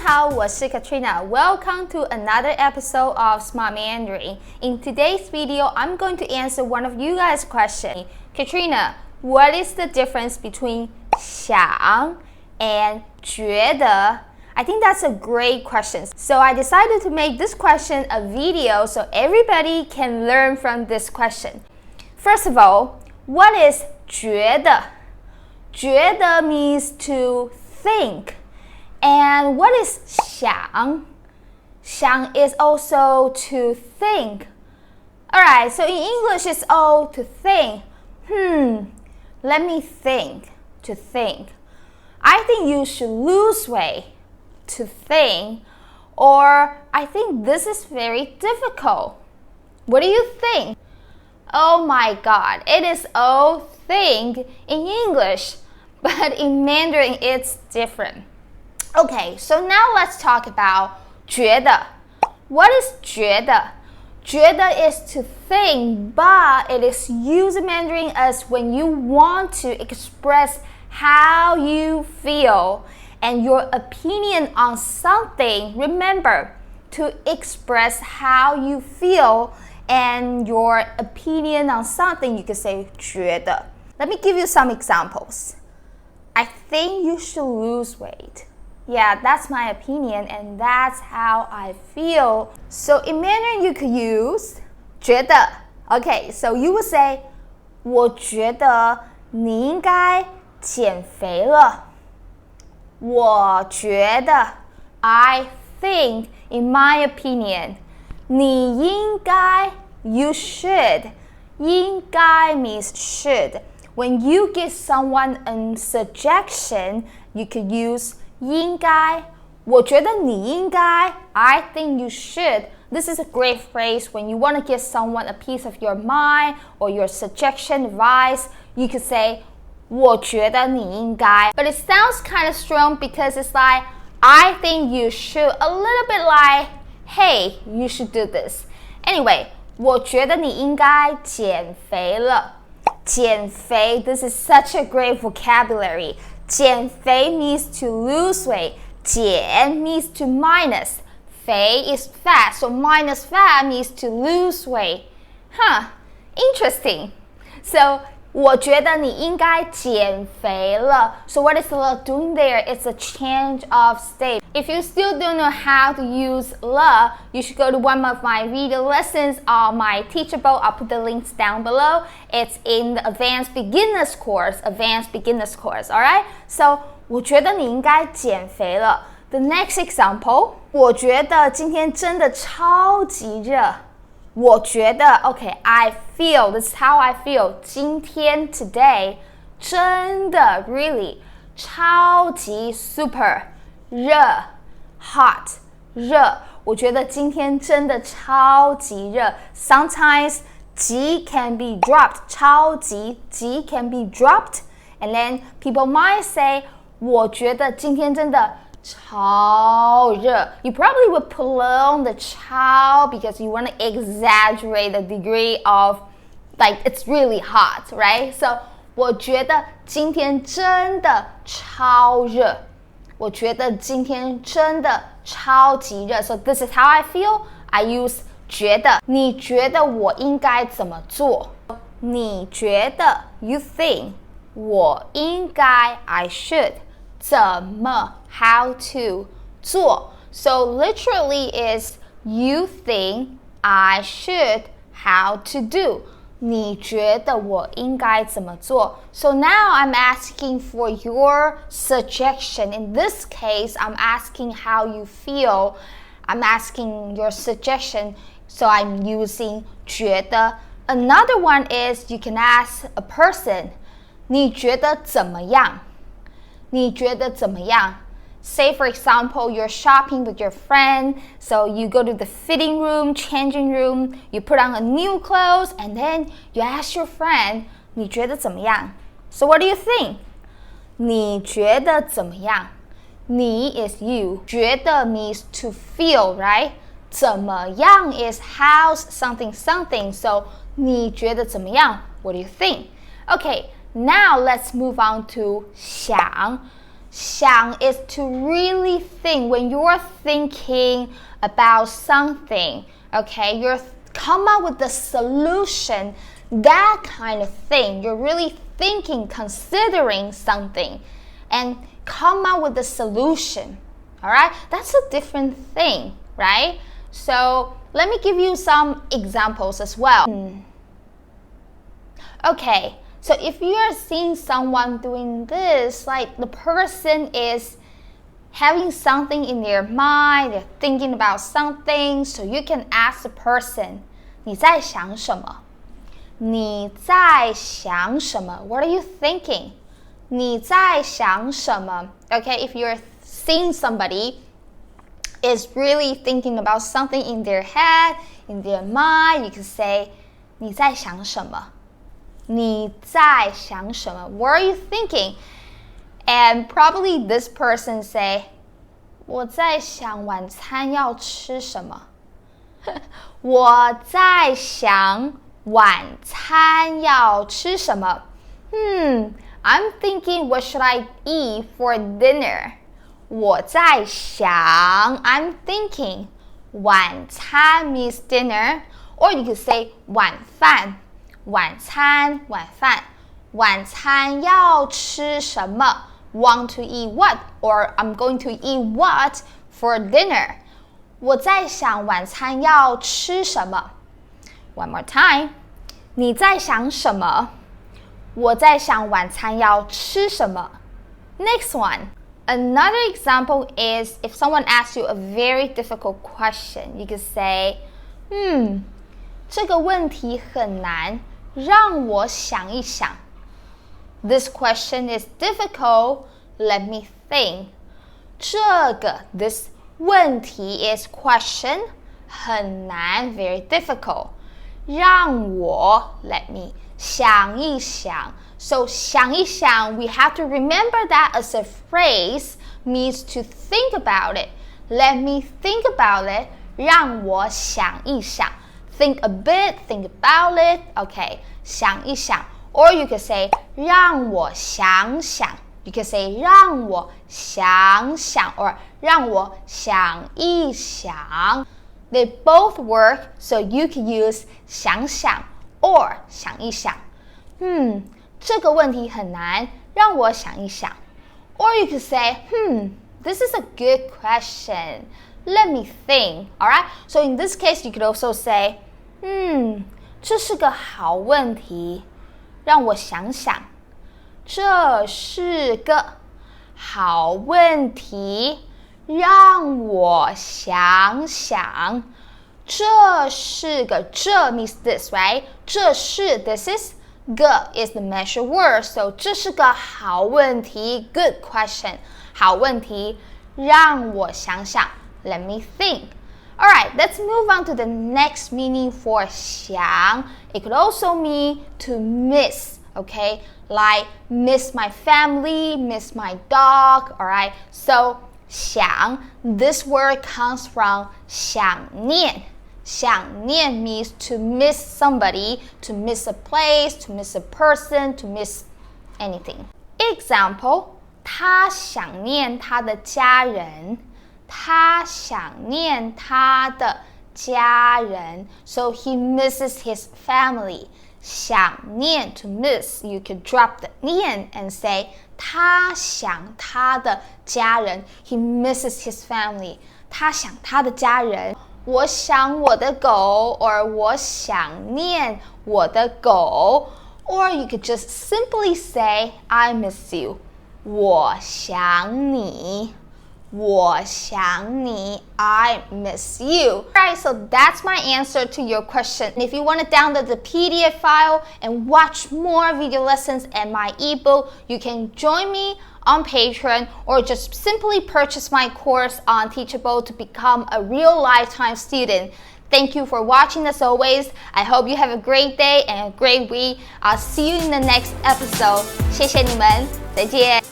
好，我是 Katrina. Welcome to another episode of Smart Mandarin. In today's video, I'm going to answer one of you guys' questions. Katrina, what is the difference between 想 and 觉得? I think that's a great question. So I decided to make this question a video so everybody can learn from this question. First of all, what is 觉得? 觉得 means to think. And what is 想? 想 is also to think. Alright, so in English it's all to think. Let me think. To think. I think you should lose weight. To think. Or I think this is very difficult. What do you think? Oh my god, it is all think in English, but in Mandarin it's different. Okay, so now let's talk about 觉得. What is 觉得? 觉得 is to think, but it is used in Mandarin as when you want to express how you feel and your opinion on something. Remember, to express how you feel and your opinion on something, you can say 觉得. Let me give you some examples. I think you should lose weight. Yeah, that's my opinion and that's how I feel. So in Mandarin, you could use 觉得. Okay, so you would say 我觉得你应该减肥了. 我觉得 I think, in my opinion. 你应该 you should. 应该 means should. When you give someone a suggestion, you could use 应该我觉得你应该 I think you should. This is a great phrase when you want to give someone a piece of your mind or your suggestion, advice. You could say 我觉得你应该. But it sounds kind of strong because it's like I think you should. A little bit like hey, you should do this. Anyway, 我觉得你应该减肥了. 减肥, this is such a great vocabulary. 减肥 means to lose weight. 减 means to minus. 肥 is fat, so minus fat means to lose weight. Interesting. So, 我觉得你应该减肥了. So what is le doing there? It's a change of state. If you still don't know how to use le, you should go to one of my video lessons on my Teachable. I'll put the links down below. It's in the Advanced Beginners course. Alright? So, 我觉得你应该减肥了. The next example, 我觉得今天真的超级热. 我觉得 okay, I feel, this is how I feel. 今天 today, 真的 really, 超级 super, 热 hot, 热. 我觉得今天真的超级热. Sometimes 级 can be dropped. 超级 级 can be dropped. And then people might say 我觉得今天真的超热. You probably would prolong the 超 because you want to exaggerate the degree of like it's really hot, right? So 我觉得今天真的超热. 我觉得今天真的超级热. So this is how I feel. I use 觉得. 你觉得我应该怎么做? 你觉得 you think. 我应该 I should. 怎么 how to 做. So literally is you think I should how to do. 你觉得我应该怎么做? So now I'm asking for your suggestion. In this case, I'm asking how you feel. I'm asking your suggestion. So I'm using 觉得. Another one is you can ask a person. 你觉得怎么样? 你觉得怎么样? Say for example, you're shopping with your friend, so you go to the fitting room, changing room, you put on a new clothes, and then you ask your friend, 你觉得怎么样? So what do you think? 你觉得怎么样? 你 is you. 觉得 means to feel, right? 怎么样 is how's something something. So 你觉得怎么样? What do you think? Okay, now let's move on to 想.想 is to really think. When you're thinking about something, okay, you're come up with the solution, that kind of thing. You're really thinking, considering something, and come up with the solution. All right, that's a different thing, right? So let me give you some examples as well. Okay, so if you are seeing someone doing this, like the person is having something in their mind, they're thinking about something, so you can ask the person, 你在想什么？你在想什么？ What are you thinking? 你在想什么？ Okay, if you're seeing somebody is really thinking about something in their head, in their mind, you can say, 你在想什么？你在想什么？ What are you thinking? And probably this person say, 我在想晚餐要吃什么？我在想晚餐要吃什么？ I'm thinking what should I eat for dinner? 我在想 I'm thinking 晚餐 means dinner, or you could say 晚饭晚餐晚饭晚餐要吃什么？ Want to eat what? Or I'm going to eat what for dinner? 我在想晚餐要吃什么？ One more time. 你在想什么？我在想晚餐要吃什么？ Next one. Another example is if someone asks you a very difficult question, you could say, 这个问题很难，让我想一想。 This question is difficult. Let me think. 这个 this 问题 is question 很难 very difficult. 让我 let me 想一想. So 想一想 we have to remember that as a phrase means to think about it. Let me think about it. 让我想一想. Think a bit, think about it. Okay, 想一想. Or you could say 让我想想. You could say 让我想想 or 让我想一想. They both work, so you can use 想想 or 想一想. 这个问题很难，让我想一想. Or you could say, this is a good question. Let me think. Alright? So in this case, you could also say, 这是个好问题，让我想想。这是个好问题，让我想想。这是个这 means this, right? 这是 this is 个 is the measure word, so 这是个好问题 good question 好问题让我想想 let me think. Alright, let's move on to the next meaning for 想. It could also mean to miss, okay? Like miss my family, miss my dog, alright? So 想, this word comes from 想念. 想念 means to miss somebody, to miss a place, to miss a person, to miss anything. Example, 他想念他的家人。他想念他的家人。So he misses his family. 想念 to miss, you could drop the 念 and say 他想他的家人。He misses his family. 他想他的家人。我想我的狗 or 我想念我的狗 or you could just simply say I miss you. 我想你我想你 I miss you. Alright, so that's my answer to your question. If you want to download the PDF file and watch more video lessons and my ebook, you can join me on Patreon or just simply purchase my course on Teachable to become a real lifetime student. Thank you for watching as always. I hope you have a great day and a great week. I'll see you in the next episode. 谢谢你们，再见。